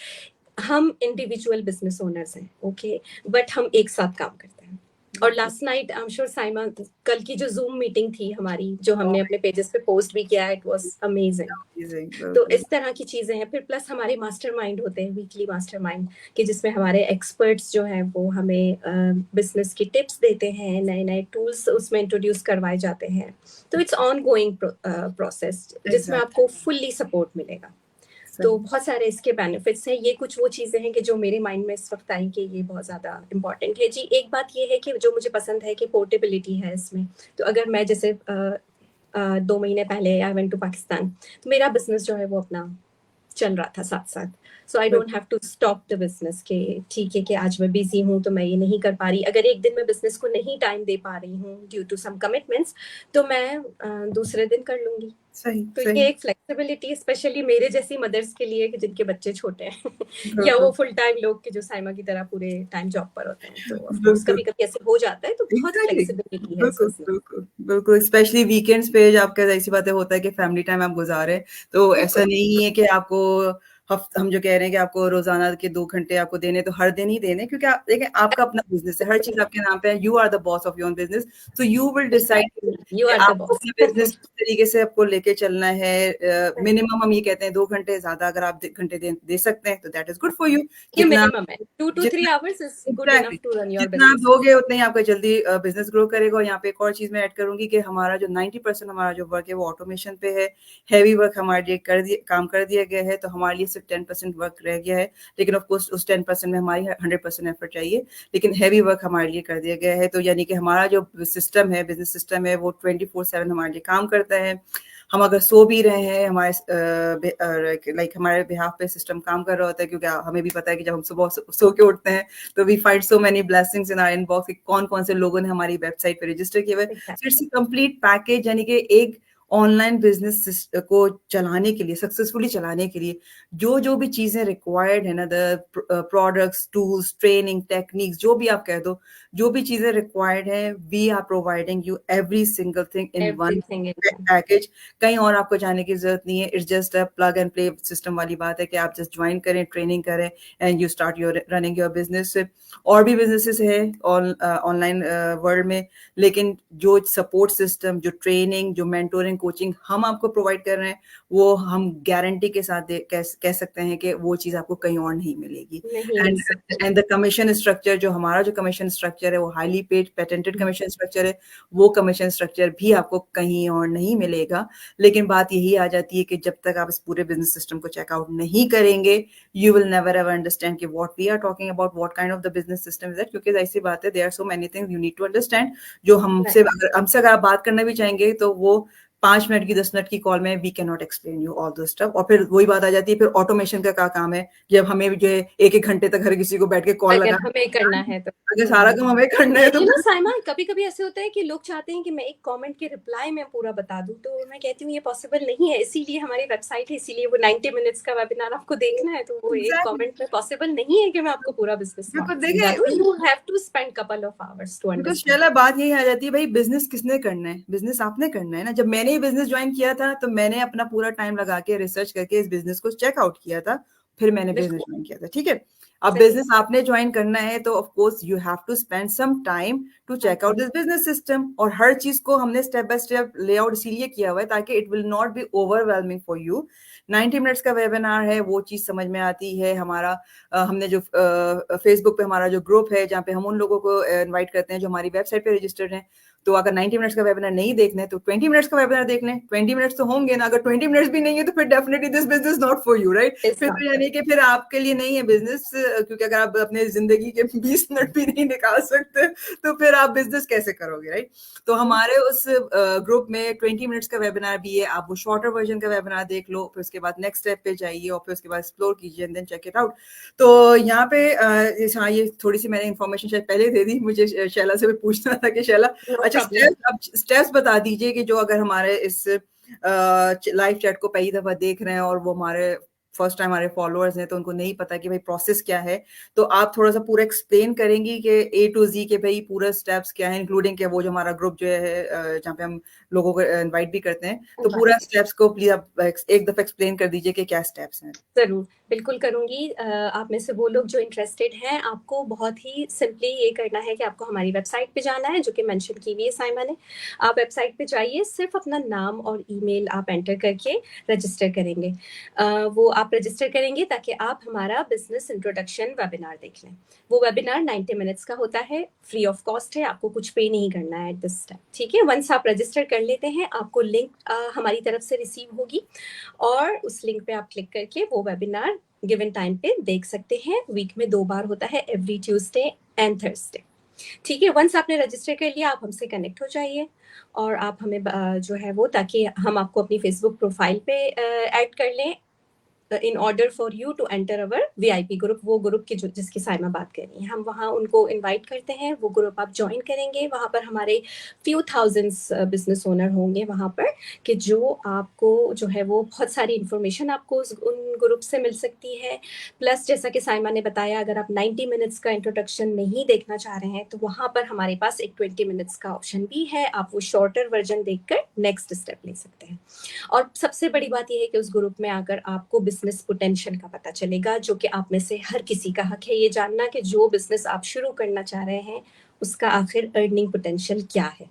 S2: हम इंडिविजुअल बिजनेस ओनर्स हैं, ओके, बट हम एक साथ काम करते हैं। और last night I am sure Saima, कल की जो जूम मीटिंग थी हमारी, जो हमने अपने पेजेस पे पोस्ट भी किया, इट वाज अमेजिंग। तो इस तरह की चीजें हैं। फिर प्लस हमारे मास्टरमाइंड होते हैं, वीकली मास्टरमाइंड, कि जिसमें हमारे एक्सपर्ट्स जो हैं वो हमें बिजनेस की टिप्स देते हैं, नए नए टूल्स उसमें इंट्रोड्यूस करवाए जाते हैं। तो इट्स ऑन गोइंग प्रोसेस, जिसमें आपको फुल्ली सपोर्ट मिलेगा। तो बहुत सारे इसके बेनिफिट्स हैं। ये कुछ वो चीज़ें हैं कि जो मेरे माइंड में इस वक्त आई कि ये बहुत ज़्यादा इम्पॉर्टेंट है। जी, एक बात ये है कि जो मुझे पसंद है कि पोर्टेबिलिटी है इसमें। तो अगर मैं जैसे 2 महीने पहले आई वेंट टू पाकिस्तान, तो मेरा बिजनेस जो है वो अपना चल रहा था साथ साथ। So I don't have to stop the business के ठीक है कि आज मैं बिजी हूँ तो मैं ये नहीं कर पा रही। अगर एक दिन मैं बिजनेस को नहीं टाइम दे पा रही हूँ ड्यू टू सम कमिटमेंट्स, तो मैं दूसरे दिन कर लूंगी।
S1: सही,
S2: तो
S1: सही।
S2: ये एक फ्लेक्सिबिलिटी स्पेशली मेरे जैसी मदर्स के लिए कि जिनके बच्चे छोटे हैं या वो फुल टाइम लोग के जो साइमा की तरह पूरे टाइम जॉब पर होते हैं, तो ऑफ कोर्स
S1: बिल्कुल।
S2: कभी कभी ऐसे हो जाता है। तो बहुत
S1: एग्जैक्टली।
S2: फ्लेक्सिबिलिटी है इस
S1: बिल्कुल,
S2: बिजनेस।
S1: बिल्कुल, बिल्कुल। स्पेशली वीकेंड्स पे जब आपका ऐसी बातें होता है कि फैमिली टाइम आप गुजारे, तो ऐसा
S2: बिल्कुल,
S1: नहीं है कि आपको हम जो कह रहे हैं कि आपको रोजाना के 2 घंटे आपको देने, तो हर दिन ही देने, क्योंकि आप देखें आपका अपना बिजनेस है, हर चीज आपके नाम पे है। You are the boss of your business, so you will decide
S2: you
S1: कि
S2: आर द
S1: आपको
S2: बॉस।
S1: अपना बिजनेस किस तरीके से आपको लेके चलना है। मिनिमम हम ये कहते हैं 2 घंटे, ज्यादा अगर आप घंटे दे सकते हैं तो that is good for you.
S2: ये
S1: जितना
S2: मिनिमम है, 2 to 3 hours is good
S1: exactly
S2: enough to run your
S1: जितना आप
S2: बिजनेस।
S1: दोगे उतना ही आपका जल्दी बिजनेस ग्रो करेगा। और यहाँ पे एक और चीज मैं ऐड करूंगी कि हमारा जो 90% हमारा जो वर्क है वो ऑटोमेशन पे है। हैवी वर्क हमारे लिए काम कर दिया गया है, तो हमारे लिए सिर्फ 10% वर्क रह गया है। लेकिन ऑफ कोर्स उस 10% में हमारी 100% एफर्ट चाहिए, लेकिन हैवी वर्क हमारे लिए कर दिया गया है। तो यानी कि हमारा जो सिस्टम है, बिजनेस सिस्टम है, वो 24/7 हमारे लिए काम करता है। हम अगर सो भी रहे हैं, हमारे लाइक हमारे बिहाफ पे सिस्टम काम कर रहा होता है, क्योंकि हमें भी पता है कि जब हम सुबह सो के उठते हैं तो we find so many blessings in our inbox कि कौन कौन से लोगों ने हमारी वेबसाइट पे रजिस्टर किए हुए। सो इट्स कंप्लीट पैकेज, यानी कि एक ऑनलाइन बिजनेस को चलाने के लिए, सक्सेसफुली चलाने के लिए जो जो भी चीजें रिक्वायर्ड है ना, the products, tools, training, techniques, जो भी आप कह दो, जो भी चीजें रिक्वायर्ड है, we are providing you every single thing in one
S2: everything in one.
S1: Package. कहीं और आपको जाने की जरूरत नहीं है। It's just a plug and play system वाली बात है कि आप जस्ट ज्वाइन करें, ट्रेनिंग करें, and you start your running your business. और भी बिजनेसेस है ऑनलाइन वर्ल्ड में, लेकिन जो सपोर्ट सिस्टम, जो ट्रेनिंग, जो मेंटोरिंग कोचिंग हम आपको प्रोवाइड कर रहे हैं, वो हम गारंटी के साथ कह सकते हैं कि वो चीज़ आपको कहीं और नहीं मिलेगी।
S2: नहीं मिल
S1: एंड
S2: सकती।
S1: एंड द कमीशन स्ट्रक्चर, जो हमारा जो कमीशन स्ट्रक्चर है वो highly paid patented commission structure है, वो कमीशन स्ट्रक्चर भी आपको कहीं और नहीं मिलेगा। लेकिन बात यही आ जाती है कि जब तक आप इस पूरे बिजनेस सिस्टम को चेकआउट नहीं करेंगे, you will never ever understand कि what we are talking about, what kind of the business system is that. क्योंकि ऐसी बात है, there are so many things you need to understand, जो हमसे अगर आप बात करना भी चाहेंगे तो वो 5 मिनट की 10 मिनट की कॉल में we can not explain you all this stuff. और फिर वही बात आ जाती है, फिर ऑटोमेशन का क्या काम है, जब हमें जो है एक एक घंटे तक हर किसी को बैठ के कॉल
S2: अगर
S1: लगा,
S2: हमें करना है तो
S1: अगर सारा काम हमें करना है तो
S2: यू नो साइमा, कभी कभी ऐसे होता है कि लोग चाहते हैं कि मैं एक कमेंट के रिप्लाई में पूरा बता दूं, तो मैं कहती हूँ ये पॉसिबल नहीं है, इसीलिए हमारी वेबसाइट है, इसीलिए वो 90 मिनट्स का वेबिनार आपको देखना है, तो वो एक
S1: एग्जैक्टली
S2: कमेंट में पॉसिबल नहीं है कि मैं आपको पूरा बिजनेस
S1: बिल्कुल
S2: मॉडल समझा दूं।
S1: देखिए,
S2: you have to spend couple of hours to
S1: because
S2: understand.
S1: शैला बात यही आ जाती है, भाई बिजनेस किसने करना है, बिजनेस आपने करना है ना। जब मैंने ये बिजनेस ज्वाइन किया था तो मैंने अपना पूरा टाइम लगा के रिसर्च करके इस बिजनेस को चेकआउट किया था, फिर मैंने बिजनेस
S2: बिल्कुल
S1: ज्वाइन किया था, ठीक है। अब
S2: सही।
S1: बिजनेस आपने ज्वाइन करना है तो of course you have to spend some time to check out this business system. और हर चीज को हमने स्टेप बाय स्टेप लेआउट इसीलिए किया हुआ है ताकि it will not be overwhelming for you. 90 minutes का वेबिनार है, वो चीज समझ में आती है। हमारा हमने जो फेसबुक पे हमारा जो ग्रुप है जहाँ पे हम उन लोगों को इनवाइट करते हैं जो हमारी वेबसाइट पे रजिस्टर्ड हैं। तो अगर 90 मिनट्स का वेबिनार नहीं देखना है तो 20 मिनट्स का वेबिनार देख लें। 20 मिनट्स तो होंगे ना, अगर 20 मिनट्स भी नहीं है तो फिर definitely this business not for you, right.
S2: It's
S1: फिर
S2: नॉट
S1: तो यानी कि फिर आपके लिए नहीं है बिजनेस, क्योंकि अगर आप अपने जिंदगी के 20 मिनट भी नहीं निकाल सकते तो फिर आप बिजनेस कैसे करोगे, राइट। तो हमारे उस ग्रुप में 20 मिनट्स का वेबिनार भी है, आप वो शॉर्टर वर्जन का वेबिनार देख लो, फिर उसके बाद नेक्स्ट स्टेप पे जाइए और फिर उसके बाद एक्सप्लोर कीजिए and then check it out. तो यहाँ पे हाँ, ये थोड़ी सी मैंने इन्फॉर्मेशन शायद पहले दे दी, मुझे शैला से भी पूछना था कि शैला,
S2: नो
S1: अच्छा
S2: प्रॉब्लम।
S1: स्टेप्स बता दीजिए कि जो अगर हमारे इस लाइव चैट को पहली दफा देख रहे हैं और वो हमारे फर्स्ट टाइम हमारे फॉलोअर्स हैं तो उनको नहीं पता कि भाई प्रोसेस क्या है, तो आप थोड़ा सा पूरा एक्सप्लेन करेंगी कि ए टू जी के भाई पूरा स्टेप्स क्या है, इंक्लूडिंग के वो जो हमारा ग्रुप जो है जहाँ पे हम लोगों को इनवाइट भी करते हैं, तो पूरा स्टेप्स को प्लीज आप एक दफा एक्सप्लेन कर दीजिए कि क्या स्टेप्स हैं।
S2: ज़रूर, बिल्कुल करूँगी। आप में से वो लोग जो इंटरेस्टेड हैं, आपको बहुत ही सिंपली ये करना है कि आपको हमारी वेबसाइट पे जाना है, जो कि मेंशन की हुई है साइमा ने। आप वेबसाइट पे जाइए, सिर्फ़ अपना नाम और ईमेल आप एंटर करके रजिस्टर करेंगे। वो आप रजिस्टर करेंगे ताकि आप हमारा बिज़नेस इंट्रोडक्शन वेबिनार देख लें। वो वेबिनार 90 मिनट्स का होता है, फ्री ऑफ कॉस्ट है, आपको कुछ पे नहीं करना है एट दिस टाइम, ठीक है? वन्स आप रजिस्टर कर लेते हैं, आपको लिंक हमारी तरफ से रिसीव होगी और उस लिंक पे आप क्लिक करके वो वेबिनार गिवन टाइम पे देख सकते हैं। वीक में 2 बार होता है, एवरी ट्यूसडे एंड थर्सडे, ठीक है। वंस आपने रजिस्टर कर लिया, आप हमसे कनेक्ट हो जाइए और आप हमें जो है वो, ताकि हम आपको अपनी फेसबुक प्रोफाइल पे ऐड कर लें in order for you to enter our VIP group. वो ग्रुप की जिसकी साइमा बात कर रही है, हम वहाँ उनको इनवाइट करते हैं, वो ग्रुप आप ज्वाइन करेंगे। वहाँ पर हमारे फ्यू थाउजेंड्स बिजनेस ओनर होंगे वहाँ पर, कि जो आपको जो है वो बहुत सारी इंफॉर्मेशन आपको उन ग्रुप से मिल सकती है। प्लस जैसा कि साइमा ने बताया, अगर आप 90 मिनट्स का इंट्रोडक्शन नहीं देखना चाह रहे हैं तो वहाँ पर हमारे पास एक 20 मिनट्स का ऑप्शन भी है, आप वो शॉर्टर वर्जन देखकर नेक्स्ट स्टेप ले सकते हैं। और सबसे बड़ी बात यह है कि उस ग्रुप में आकर आपको बिजनेस पोटेंशियल का पता चलेगा, जो कि आप में से हर किसी का हक है ये जानना कि जो बिजनेस आप शुरू करना चाह रहे हैं उसका आखिर अर्निंग पोटेंशियल क्या है,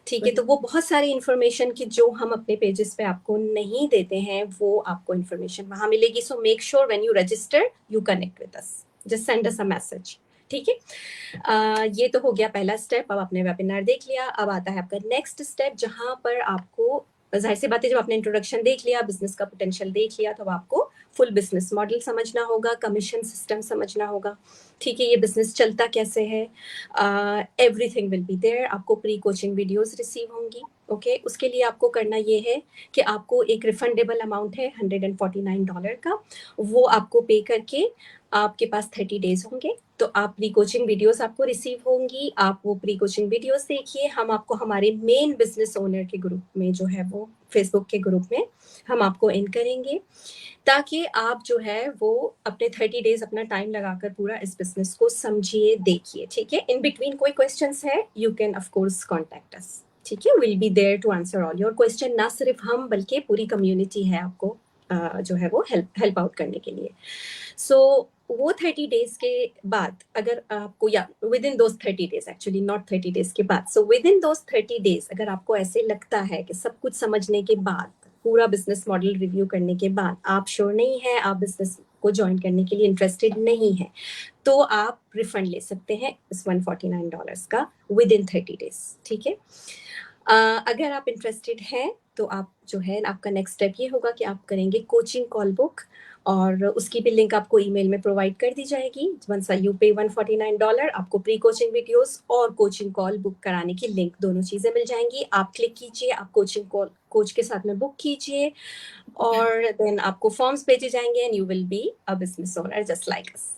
S2: ठीक है। तो वो बहुत सारी इन्फॉर्मेशन की जो हम अपने पेजेस पे आपको नहीं देते हैं, वो आपको इन्फॉर्मेशन वहां मिलेगी। So make sure when you register you connect with us, just send us a message, ठीक है। ये तो हो गया पहला स्टेप। अब आपने वेबिनार देख लिया, अब आता है आपका नेक्स्ट स्टेप, जहां पर आपको जाहिर सी बात है, जब आपने इंट्रोडक्शन देख लिया, बिजनेस का पोटेंशियल देख लिया, तो आपको फुल बिजनेस मॉडल समझना होगा, कमीशन सिस्टम समझना होगा, ठीक है। ये बिजनेस चलता कैसे है, एवरीथिंग विल बी देयर। आपको प्री कोचिंग वीडियोस रिसीव होंगी, ओके। उसके लिए आपको करना ये है कि आपको एक रिफंडेबल अमाउंट है $149 का, वो आपको पे करके आपके पास 30 डेज होंगे, तो आप प्री कोचिंग वीडियोस आपको रिसीव होंगी। आप वो प्री कोचिंग वीडियोस देखिए, हम आपको हमारे मेन बिजनेस ओनर के ग्रुप में जो है वो फेसबुक के ग्रुप में हम आपको इन करेंगे, ताकि आप जो है वो अपने 30 डेज अपना टाइम लगाकर पूरा इस बिजनेस को समझिए, देखिए, ठीक है। इन बिटवीन कोई क्वेश्चंस है, you can of course contact us, ठीक है। Will be there to answer all your question. ना सिर्फ हम बल्कि पूरी कम्युनिटी है आपको जो है वो हेल्प आउट करने के लिए। सो वो 30 डेज के बाद अगर आपको, या with in those 30 days, actually not 30 days के बाद, so with in those 30 days अगर आपको ऐसे लगता है कि सब कुछ समझने के बाद, पूरा बिजनेस मॉडल रिव्यू करने के बाद आप श्योर नहीं है, आप बिजनेस को ज्वाइन करने के लिए इंटरेस्टेड नहीं है, तो आप रिफंड ले सकते हैं इस $149 का विद इन 30 डेज। ठीक है। अगर आप इंटरेस्टेड हैं तो आप जो है, आपका नेक्स्ट स्टेप ये होगा कि आप करेंगे कोचिंग कॉल बुक, और उसकी भी लिंक आपको ईमेल में प्रोवाइड कर दी जाएगी। वंस यू पे $149, आपको प्री कोचिंग वीडियोस और कोचिंग कॉल बुक कराने की लिंक, दोनों चीजें मिल जाएंगी। आप क्लिक कीजिए, आप कोचिंग कॉल कोच के साथ में बुक कीजिए, और देन आपको फॉर्म्स भेजे जाएंगे and you will be a business owner just like us.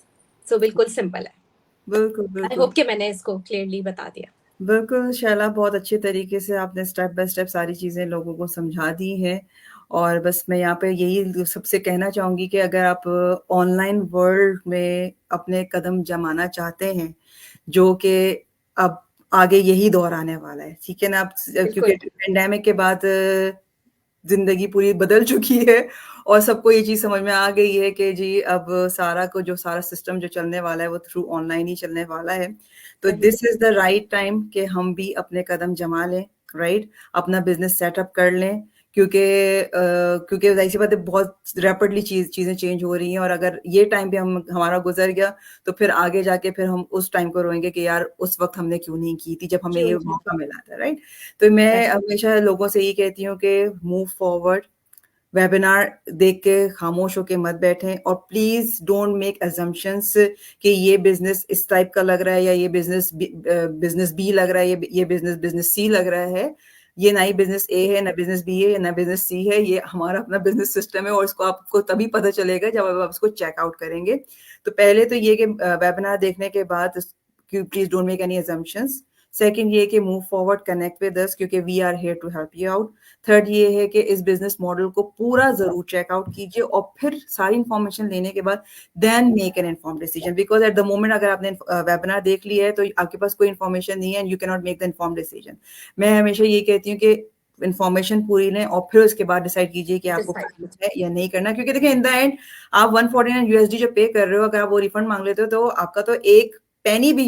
S2: So बिल्कुल सिंपल है।
S1: बिल्कुल,
S2: आई
S1: बिल्कुल।
S2: होप कि मैंने इसको क्लियरली बता दिया।
S1: बिल्कुल शैला, बहुत अच्छे तरीके से आपने स्टेप बाय स्टेप सारी चीज़ें लोगों को समझा दी हैं। और बस मैं यहाँ पे यही सबसे कहना चाहूँगी कि अगर आप ऑनलाइन वर्ल्ड में अपने कदम जमाना चाहते हैं, जो कि अब आगे यही दौर आने वाला है, ठीक है ना? अब क्योंकि
S2: बिल्कुल
S1: पैंडेमिक के बाद ज़िंदगी पूरी बदल चुकी है और सबको ये चीज़ समझ में आ गई है कि जी अब सारा सिस्टम जो चलने वाला है वो थ्रू ऑनलाइन ही चलने वाला है। तो
S2: सही।
S1: This is the right time कि हम भी अपने कदम जमा लें, राइट? अपना बिज़नेस सेटअप कर लें, क्योंकि ज़ाहिर-सी बात है बहुत रैपिडली चीज़ें चेंज हो रही हैं, और अगर ये टाइम भी हमारा गुज़र गया, तो फिर आगे जाके फिर हम उस टाइम को रोएँगे कि यार उस वक़्त हमने क्यों नहीं की थी, जब हमें
S2: क्यों
S1: ये
S2: नहीं
S1: मौका
S2: किया?
S1: मिला था, राइट? तो मैं
S2: That's
S1: हमेशा लोगों से यही कहती हूँ कि मूव फॉरवर्ड, वेबिनार देख के खामोश होके मत बैठें, और प्लीज़ डोंट मेक असम्पशंस कि ये बिज़नेस इस टाइप का लग रहा है, या ये बिज़नेस बी लग रहा है, ये बिज़नेस सी लग रहा है। ये ना ही बिज़नेस ए है, ना बिज़नेस बी है, ना बिज़नेस सी है, ये हमारा अपना बिज़नेस सिस्टम है, और इसको आपको तभी पता चलेगा जब आप इसको चेक आउट करेंगे। तो पहले तो ये कि वेबिनार देखने के बाद please don't make any assumptions. Second ये कि move forward, connect with us, क्योंकि we are here to help you out. Third ये है कि इस बिजनेस मॉडल को पूरा ज़रूर चेक आउट कीजिए, और फिर सारी इन्फॉर्मेशन लेने के बाद then make an informed decision, because at the moment अगर आपने वेबिनार देख लिया है तो आपके पास कोई इन्फॉर्मेशन नहीं है, and you can not make the informed decision. मैं हमेशा ये कहती हूँ कि इन्फॉर्मेशन पूरी लें और फिर उसके बाद डिसाइड कीजिए कि आपको
S2: decide
S1: करना है या नहीं करना, क्योंकि देखिए इन द एंड आप 149 यूएसडी जो पे कर रहे हो, अगर आप वो रिफंड मांग लेते हो तो आपका तो एक पेनी भी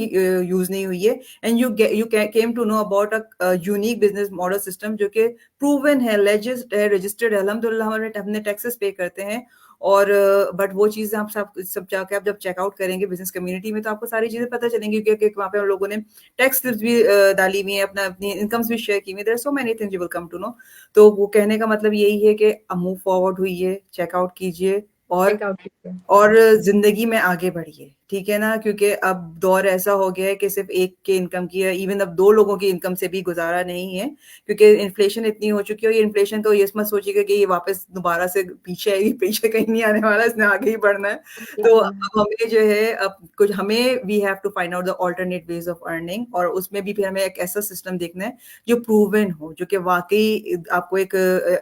S1: यूज नहीं हुई है, and you came to know about a unique business model system जो कि प्रूवन है, लेजिस्ट है, रजिस्टर्ड है, अल्हम्दुलिल्लाह हमारे अपने टैक्सेस पे करते हैं। और बट वो चीज़ें आप सब जाके आप जब चेकआउट करेंगे बिजनेस कम्युनिटी में, तो आपको सारी चीज़ें पता चलेंगी, क्योंकि वहाँ पे हम लोगों ने टैक्स स्लिप्स भी डाली हुई है, अपनी इनकम्स भी शेयर की हुई है, there are so many things you will come to know. तो वो कहने का मतलब यही है कि मूव फॉरवर्ड हुइए, चेकआउट कीजिए, और
S2: check out कीजिए।
S1: और ज़िंदगी में आगे बढ़िए, ठीक है ना? क्योंकि अब दौर ऐसा हो गया है कि सिर्फ़ एक के इनकम की है, इवन अब 2 लोगों की इनकम से भी गुज़ारा नहीं है, क्योंकि इन्फ्लेशन इतनी हो चुकी है, और ये इन्फ्लेशन को ये मत सोचिएगा कि ये वापस दोबारा से पीछे आएगी, पीछे कहीं नहीं आने वाला है, इसने आगे ही बढ़ना है।
S2: आगे
S1: तो
S2: बढ़ना है।
S1: अब हमें जो है, अब कुछ हमें we have to find out the alternate ways of earning, और उसमें भी फिर हमें एक ऐसा सिस्टम देखना है जो प्रूवन हो, जो कि वाक़ई आपको एक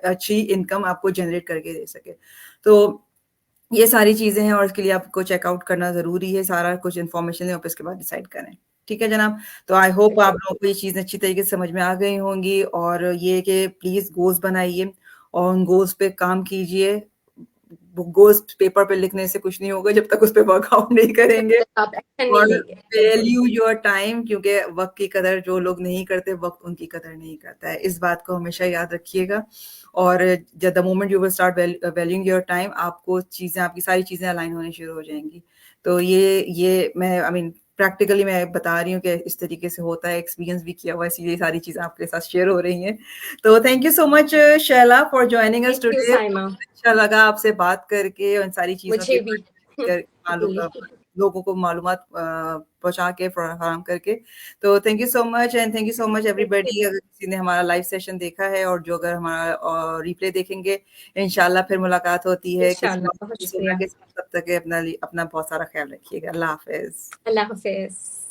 S1: अच्छी इनकम आपको जनरेट करके दे सके। तो ये सारी चीज़ें हैं, और इसके लिए आपको चेकआउट करना ज़रूरी है, सारा कुछ इन्फॉर्मेशन लें और फिर उसके बाद डिसाइड करें। ठीक है जनाब? तो आई होप आप
S2: बिल्कुल।
S1: लोगों को ये चीज़ें अच्छी तरीके से समझ में आ गई होंगी, और ये कि प्लीज़ गोल्स बनाइए और उन गोल्स पे काम कीजिए। गोल्स पेपर पे लिखने से कुछ नहीं होगा जब तक उस पे वर्कआउट नहीं
S2: जब
S1: करेंगे।
S2: तक आप एक्शन नहीं
S1: और
S2: लेंगे, बिल्कुल।
S1: वैल्यू योर टाइम, क्योंकि वक़्त की कदर जो लोग नहीं करते, वक़्त उनकी कदर नहीं करता है। इस बात को हमेशा याद रखिएगा, और the moment you will start valuing your time, आपको चीज़ें, आपकी सारी चीज़ें अलाइन होनी शुरू हो जाएँगी। तो ये मैं आई मीन प्रैक्टिकली मैं बता रही हूँ कि इस तरीके से होता है, एक्सपीरियंस भी किया हुआ है, इसलिए ये सारी चीज़ें आपके साथ शेयर हो रही हैं। तो thank you so much Shaila for joining us
S2: thank you
S1: today.
S2: Saima.
S1: अच्छा लगा आपसे बात करके, और इन सारी चीज़ों के
S2: मुझे भी।
S1: बारे में
S2: जी।
S1: लोगों को मालूमात पहुँचा के, फराहम करके। तो thank you so much, and thank you so much
S2: thank you.
S1: Everybody, अगर किसी ने हमारा लाइव सेशन देखा है, और जो अगर हमारा रिप्ले देखेंगे, इंशाल्लाह फिर मुलाकात होती है किसी
S2: इंशाल्लाह,
S1: और
S2: बहुत
S1: सेशन
S2: शुक्रिया।
S1: के साथ। तब तक के अपना बहुत सारा ख्याल रखिएगा। अल्लाह हाफ़िज़।
S2: अल्लाह हाफ़िज़।